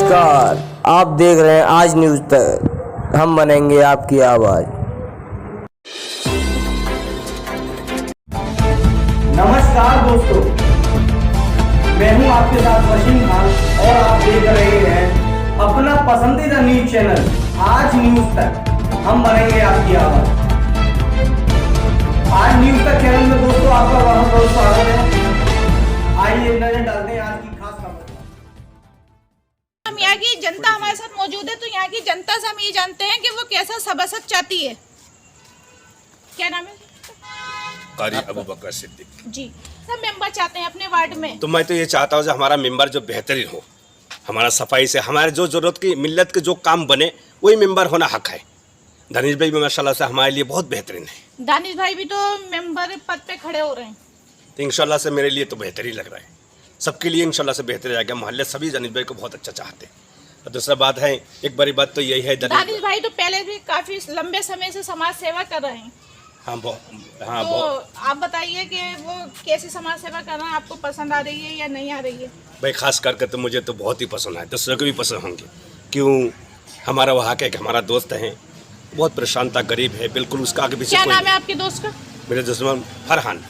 नमस्कार, आप देख रहे हैं आज न्यूज़ तक। हम बनेंगे आपकी आवाज़। नमस्कार दोस्तों, मैं हूं आपके साथ वसीम खान और आप देख रहे हैं अपना पसंदीदा न्यूज चैनल आज न्यूज़ तक। हम बनेंगे आपकी आवाज़। आज न्यूज़ तक चैनल में दोस्तों आपका बहुत बहुत स्वागत है। आइए नजर डालते हैं आज की खास खबर। हम यहाँ की जनता हमारे साथ मौजूद है, तो यहाँ की जनता से हम ये जानते हैं कि वो कैसा सभासद चाहती है। क्या नाम है? कारी अबू बकर सिद्दीक जी। सब मेंबर चाहते हैं अपने वार्ड में। तो मैं तो ये चाहता हूँ कि हमारा मेंबर जो बेहतरीन हो, हमारा सफाई से हमारे जो जरूरत की मिल्लत के जो काम बने वही मेंबर होना हक है। दानिश भाई भी माशाल्लाह से हमारे लिए बहुत बेहतरीन है। दानिश भाई भी तो मेंबर पद पे खड़े हो रहे हैं, तो इंशाल्लाह से मेरे लिए तो बेहतरीन लग रहा है। सबके लिए इंशाल्लाह से बेहतर जाएगा। मोहल्ले सभी दानिश भाई को बहुत अच्छा चाहते हैं। और दूसरा बात है, एक बड़ी बात तो यही है, दानिश भाई तो पहले भी काफी लंबे समय से समाज सेवा कर रहे हैं। हाँ तो आप बताइए कि वो कैसी समाज सेवा कर रहे हैं, आपको पसंद आ रही है या नहीं आ रही है? भाई खास करके तो मुझे तो बहुत ही पसंद है, दूसरों को भी पसंद होंगे। क्यों, हमारा वहाँ के हमारा दोस्त है, बहुत परेशान था, गरीब है, बिल्कुल उसका आगे पीछे। क्या नाम है आपके दोस्त का? मेरे दुश्मन फरहान।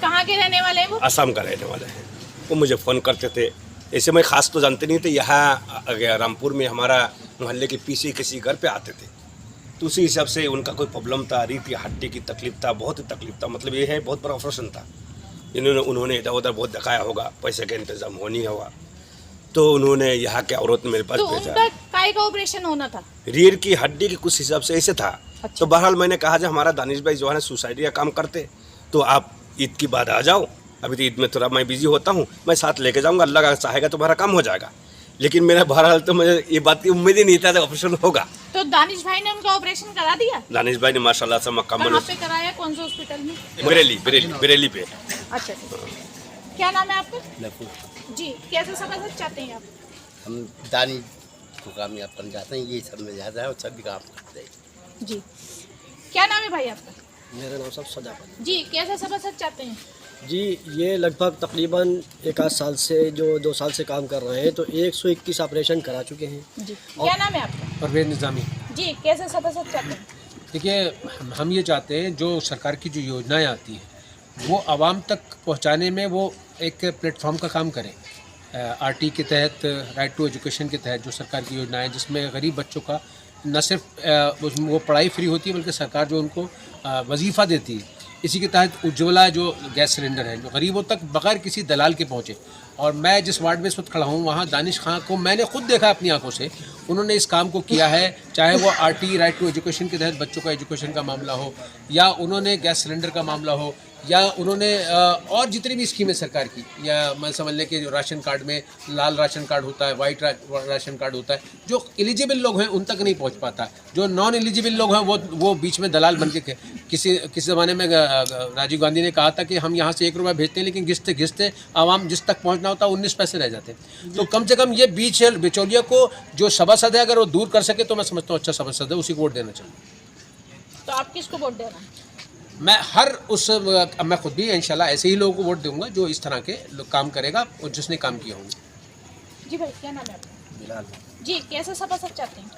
कहाँ के रहने वाले हैं वो? असम का रहने वाले हैं। वो मुझे फ़ोन करते थे, ऐसे मैं ख़ास तो जानते नहीं थे। यहाँ रामपुर में हमारा मोहल्ले के पीछे किसी घर पे आते थे, तो उसी हिसाब से उनका कोई प्रॉब्लम था, रीढ़ की हड्डी की तकलीफ था, बहुत ही तकलीफ था। मतलब ये है, बहुत बड़ा ऑपरेशन था। उन्होंने इधर उधर बहुत दिखाया होगा, पैसे का इंतज़ाम हो नहीं हुआ, तो उन्होंने यहाँ के औरत मेरे पास तो भेजा। उनका काय का ऑपरेशन होना था? रीढ़ की हड्डी के कुछ हिसाब से ऐसे था। अच्छा। तो बहरहाल मैंने कहा जो हमारा दानिश भाई जो है सोसाइटी का काम करते, तो आप ईद की बाद आ जाओ। अभी तो ईद में थोड़ा मैं बिजी होता हूँ, मैं साथ लेके जाऊँगा, अल्लाह का चाहेगा तो हमारा काम हो जाएगा। लेकिन मेरा बहरहाल तो मुझे ये बात की उम्मीद ही नहीं था ऑपरेशन होगा। तो दानिश भाई ने उनका ऑपरेशन करा दिया? दानिश भाई ने माशाल्लाह से मुकम्मल। कहाँ पे कराया, कौन से हॉस्पिटल में? बरेली पे। अच्छा। क्या नाम है आपका? जी। कैसे सभासद चाहते हैं आप? हम दानी को कामयाब करना चाहते हैं, ये सब में ज़्यादा है और सभी काम करते हैं। जी। क्या नाम है भाई आपका? मेरा नाम सब सदाकत जी। कैसे सभासद चाहते हैं? जी। ये लगभग तकरीबन 1 साल से, जो 2 साल से काम कर रहे हैं, तो 121 ऑपरेशन करा चुके हैं। जी। क्या नाम है आपका? परवेज निज़ामी। जी। कैसे सभासद चाहते हैं? देखिए, हम ये चाहते हैं जो सरकार की जो योजनाएं आती हैं वो आवाम तक पहुंचाने में वो एक प्लेटफॉर्म का काम करें। आरटी के तहत, राइट टू एजुकेशन के तहत जो सरकार की योजनाएं, जिसमें गरीब बच्चों का न सिर्फ वो पढ़ाई फ्री होती है, बल्कि सरकार जो उनको वजीफ़ा देती है। इसी के तहत उज्ज्वला जो गैस सिलेंडर है, जो गरीबों तक बगैर किसी दलाल के पहुँचे। और मैं जिस वार्ड में इस वक्त खड़ा हूँ, वहाँ दानिश खां को मैंने खुद देखा अपनी आंखों से। उन्होंने इस काम को किया है, चाहे वो आरटी राइट टू एजुकेशन के तहत बच्चों का एजुकेशन का मामला हो, या उन्होंने गैस सिलेंडर का मामला हो, या उन्होंने और जितनी भी स्कीमें सरकार की, या मैं समझ लें कि जो राशन कार्ड में लाल राशन कार्ड होता है, वाइट राशन कार्ड होता है, जो एलिजिबल लोग हैं उन तक नहीं पहुंच पाता। जो नॉन एलिजिबल लोग हैं वो बीच में दलाल बन के, किसी ज़माने में राजीव गांधी ने कहा था कि हम यहाँ से 1 रुपया भेजते हैं, लेकिन घिसते घिसते आवाम जिस तक पहुँचना होता है 19 पैसे रह जाते हैं। तो कम से कम ये बीच बिचौलिया को जो सभासद है, अगर वो दूर कर सके तो मैं समझता हूँ अच्छा सभासद है, उसी को वोट देना चाहिए। तो आप किसको वोट दे रहे हैं? मैं खुद भी इंशाल्लाह ऐसे ही लोगों को वोट दूंगा जो इस तरह के काम करेगा और जिसने काम किया होंगे। जी भाई, क्या नाम है आपका? बिलाल। जी। कैसे सभासद चाहते हैं?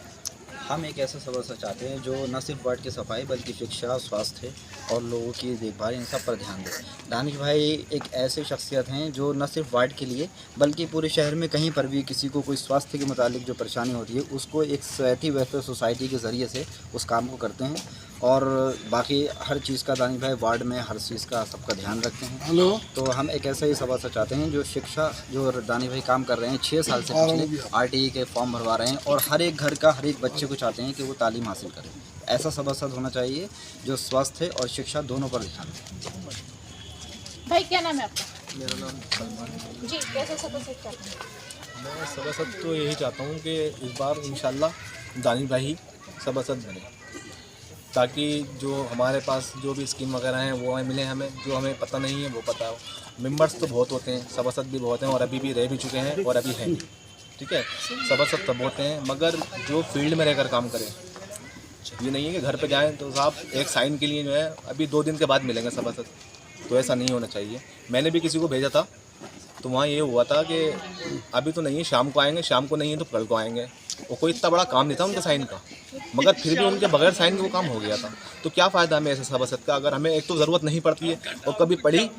हम एक ऐसा सभासद चाहते हैं जो न सिर्फ वार्ड की सफाई बल्कि शिक्षा, स्वास्थ्य और लोगों की देखभाल, इन सब पर ध्यान दें। दानिश भाई एक ऐसे शख्सियत हैं जो न सिर्फ वार्ड के लिए बल्कि पूरे शहर में कहीं पर भी किसी को कोई स्वास्थ्य के मुतालिक जो परेशानी होती है उसको एक स्वैती वेलफेयर सोसाइटी के ज़रिए से उस काम को करते हैं। और बाकी हर चीज़ का दानिश भाई वार्ड में हर चीज़ का सबका ध्यान रखते हैं। तो हम एक ऐसा ही सभासद चाहते हैं जो शिक्षा, जो दानिश भाई काम कर रहे हैं 6 साल से पिछले आरटीई के फॉर्म भरवा रहे हैं, और हर एक घर का हर एक बच्चे को चाहते हैं कि वो तालीम हासिल करें। ऐसा सभासद होना चाहिए जो स्वास्थ्य और शिक्षा दोनों पर ध्यान दें। भाई, क्या नाम है आपका? मेरा नाम सलमान। जी। कैसे सभासद चाहते हैं? मैं सभासद तो यही चाहता हूँ कि इस बार इंशाल्लाह दानिश भाई सभासद बने, ताकि जो हमारे पास जो भी स्कीम वगैरह हैं वो मिले हमें, जो हमें पता नहीं है वो पता हो। मेंबर्स तो बहुत होते हैं, सभासद भी बहुत हैं, और अभी भी रह भी चुके हैं और अभी हैं, ठीक है। सभासद तब होते हैं मगर जो फील्ड में रहकर काम करें। ये नहीं है कि घर पे जाएं तो साहब एक साइन के लिए जो है अभी 2 दिन के बाद मिलेंगे सभासद, तो ऐसा नहीं होना चाहिए। मैंने भी किसी को भेजा था तो वहाँ ये हुआ था कि अभी तो नहीं है, शाम को आएंगे, शाम को नहीं है तो कल को आएंगे। और कोई इतना बड़ा काम नहीं था उनके साइन का, मगर फिर भी उनके बगैर साइन के वो काम हो गया था। तो क्या फ़ायदा हमें ऐसे सभासद का, अगर हमें एक तो ज़रूरत नहीं पड़ती है और कभी पड़ी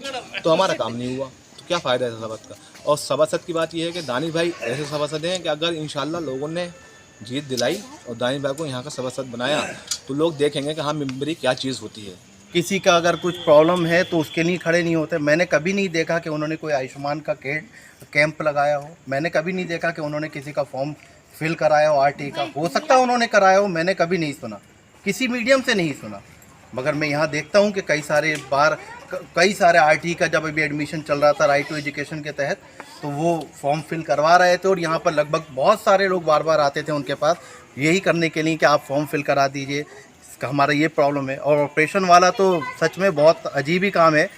तो हमारा काम नहीं हुआ, तो क्या फ़ायदा है सभासद का। और सभासद की बात यह है कि दानिश भाई ऐसे सभासद हैं कि अगर इंशाल्लाह लोगों ने जीत दिलाई और दानिश भाई को यहाँ का सभासद बनाया तो लोग देखेंगे कि हाँ मेंबरी क्या चीज़ होती है। किसी का अगर कुछ प्रॉब्लम है तो उसके लिए खड़े नहीं होते। मैंने कभी नहीं देखा कि उन्होंने कोई आयुष्मान का कैंप लगाया हो, मैंने कभी नहीं देखा कि उन्होंने किसी का फॉर्म फिल कराया हो आरटी का। हो सकता है उन्होंने कराया हो, मैंने कभी नहीं सुना, किसी मीडियम से नहीं सुना। मगर मैं यहाँ देखता हूँ कि कई सारे आरटी का जब अभी एडमिशन चल रहा था राइट टू एजुकेशन के तहत, तो वो फॉर्म फिल करवा रहे थे और यहाँ पर लगभग बहुत सारे लोग बार बार आते थे उनके पास यही करने के लिए कि आप फॉर्म फिल करा दीजिए, हमारा ये प्रॉब्लम है। और ऑपरेशन वाला तो सच में बहुत अजीब ही काम है,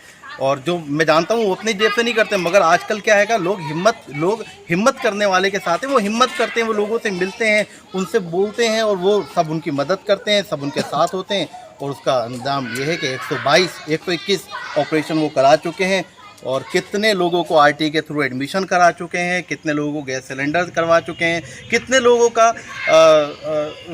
और जो मैं जानता हूँ वो अपनी जेब से नहीं करते, मगर आजकल क्या है लोग हिम्मत करने वाले के साथ हैं, वो हिम्मत करते हैं, वो लोगों से मिलते हैं, उनसे बोलते हैं और वो सब उनकी मदद करते हैं, सब उनके साथ होते हैं। और उसका अंजाम ये है कि 121 ऑपरेशन वो करा चुके हैं और कितने लोगों को आरटी के थ्रू एडमिशन करा चुके हैं, कितने लोगों को गैस सिलेंडर करवा चुके हैं, कितने लोगों का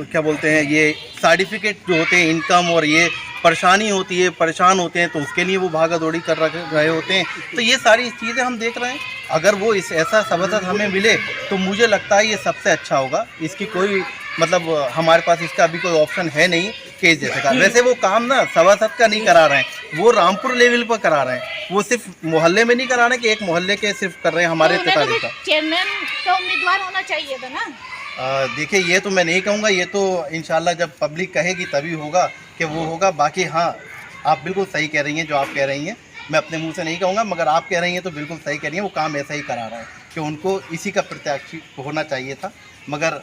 क्या बोलते हैं ये सर्टिफिकेट जो होते हैं इनकम और ये परेशानी होती है, परेशान होते हैं तो उसके लिए वो भागा दौड़ी कर रहे होते हैं। तो ये सारी चीज़ें हम देख रहे हैं। अगर वो ऐसा सभासद हमें मिले तो मुझे लगता है ये सबसे अच्छा होगा। इसकी कोई मतलब हमारे पास इसका अभी कोई ऑप्शन है नहीं कि जैसे का। वैसे वो काम ना सभासद का नहीं करा रहे हैं, वो रामपुर लेवल पर करा रहे हैं। वो सिर्फ मोहल्ले में नहीं करा रहे कि एक मोहल्ले के सिर्फ कर रहे हैं हमारे तो का चेयरमैन का उम्मीदवार होना चाहिए था ना। देखिए ये तो मैं नहीं कहूँगा, ये तो इंशाल्लाह जब पब्लिक कहेगी तभी होगा कि वो होगा। बाकी हाँ, आप बिल्कुल सही कह रही हैं जो आप कह रही हैं, मैं अपने मुंह से नहीं कहूँगा, मगर आप कह रही हैं तो बिल्कुल सही कह रही हैं। वो काम ऐसा ही करा रहा है कि उनको इसी का प्रत्याशी होना चाहिए था, मगर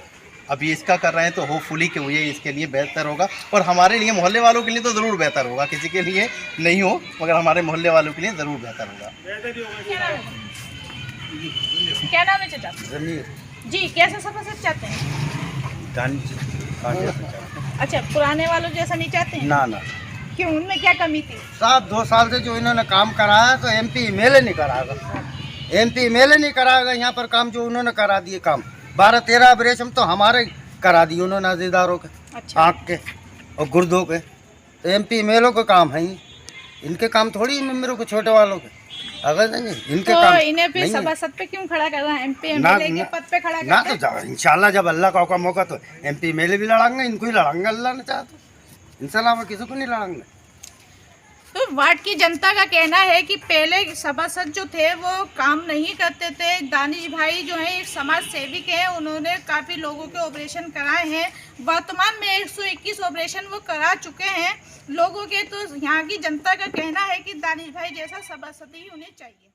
अभी इसका कर रहे हैं तो होपफुली कि ये इसके लिए बेहतर होगा। और हमारे लिए मोहल्ले वालों के लिए तो ज़रूर बेहतर होगा, किसी के लिए नहीं हो मगर हमारे मोहल्ले वालों के लिए ज़रूर बेहतर होगा। क्या नाम है चाचा? जी, कैसा सभासद चाहते हैं? अच्छा, पुराने वालों जैसा नहीं चाहते हैं? ना क्यों, उनमें क्या कमी थी? साहब 2 साल से जो इन्होंने काम कराया तो MP MLA नहीं कराएगा, MP MLA नहीं कराएगा। यहाँ पर काम जो उन्होंने करा दिए, काम 12-13 ऑपरेशन तो हमारे करा दिए उन्होंने, नाजीदारों के, अच्छा। आँख के और गुर्दों के। तो MP MLA को काम है ही, इनके काम थोड़ी मेरे को छोटे वालों के। अगर नहीं इनके तो काम इन्हें भी सभासद पे क्यों खड़ा कर रहा है? MP MLA के पद पे खड़ा ना करते हैं? तो इंशाल्लाह जब अल्लाह का हुक्म होगा तो MP MLA भी लड़ाएंगे, इनको ही लड़ाएंगे अल्लाह ने चाहा तो। इंशाल्लाह हम किसी को नहीं लड़ाएंगे। तो वार्ड की जनता का कहना है कि पहले सभासद जो थे वो काम नहीं करते थे। दानिश भाई जो है एक समाज सेविक है, उन्होंने काफ़ी लोगों के ऑपरेशन कराए हैं। वर्तमान में 121 ऑपरेशन वो करा चुके हैं लोगों के। तो यहाँ की जनता का कहना है कि दानिश भाई जैसा सभासद ही उन्हें चाहिए।